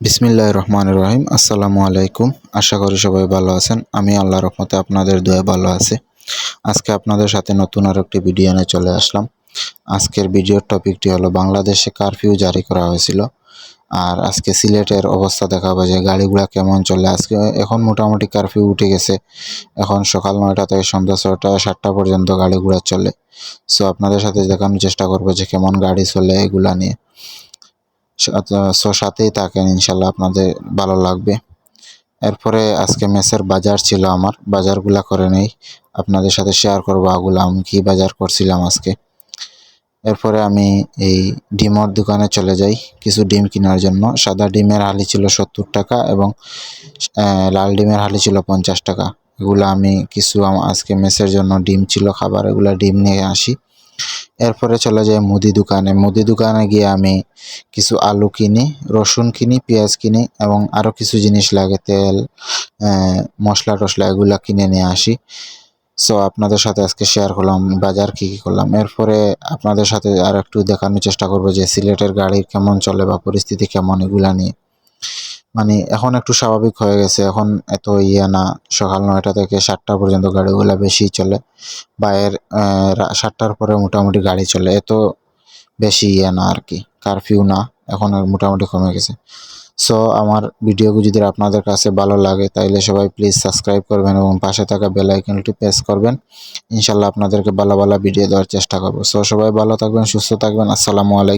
বিসমিল্লাহির রহমানির রহিম। আসসালামু আলাইকুম। আশা করি সবাই ভালো আছেন। আমি আল্লাহর রহমতে আপনাদের দোয়ায় ভালো আছি। আজকে আপনাদের সাথে নতুন আর একটি ভিডিও নিয়ে চলে আসলাম। আজকের ভিডিওর টপিকটি হলো বাংলাদেশে কারফিউ জারি করা হয়েছিল। আর আজকে সিলেটের অবস্থা দেখাবো যে গাড়িগুলা কেমন চলে। আজকে এখন মোটামুটি কারফিউ উঠে গেছে। এখন সকাল 9টা থেকে সন্ধ্যা 6টা 7টা পর্যন্ত গাড়িগুলা চলে। সো আপনাদের সাথে দেখানোর চেষ্টা করবো যে কেমন গাড়ি চলে এগুলা নিয়ে। সাথেই থাকেন, ইনশাল্লাহ আপনাদের ভালো লাগবে। এরপরে আজকে মেসের বাজার ছিল, আমার বাজারগুলা করে নেই, আপনাদের সাথে শেয়ার করবো আগুলা আমি কি বাজার করছিলাম আজকে। এরপরে আমি এই ডিমের দোকানে চলে যাই কিছু ডিম কেনার জন্য। সাদা ডিমের হালি ছিল 70 টাকা এবং লাল ডিমের হালি ছিল 50 টাকা। এগুলো আমি কিছু আজকে মেসের জন্য ডিম ছিল খাবার, এগুলা ডিম নিয়ে আসি। এরপরে চলে যাই মুদি দোকানে। মুদি দোকানে গিয়ে আমি কিছু আলু কিনি, রসুন কিনি, পেঁয়াজ কিনি এবং আরও কিছু জিনিস লাগে, তেল, মশলা টশলা, এগুলা কিনে নিয়ে আসি। সো আপনাদের সাথে আজকে শেয়ার করলাম বাজার কী করলাম। এরপরে আপনাদের সাথে আর একটু দেখানোর চেষ্টা করবো যে সিলেটের গাড়ি কেমন চলে বা পরিস্থিতি কেমন, এগুলা নিয়ে। মানে এখন একটু স্বাভাবিক হয়ে গেছে, এখন এত না। সকাল 9টা থেকে 7টা পর্যন্ত গাড়িগুলো বেশি চলে, বা 7টার পরে মোটামুটি গাড়ি চলে, এত বেশি না আর কি, কারফিউ না, এখন আর মোটামুটি কমে গেছে। সো আমার ভিডিওগুলো যদি আপনাদের কাছে ভালো লাগে তাইলে সবাই প্লিজ সাবস্ক্রাইব করবেন এবং পাশে থাকা বেল আইকনটি প্রেস করবেন। ইনশাল্লাহ আপনাদেরকে ভালো ভালো ভিডিও দেওয়ার চেষ্টা করবো। সো সবাই ভালো থাকবেন, সুস্থ থাকবেন। আসসালামু আলাইকুম।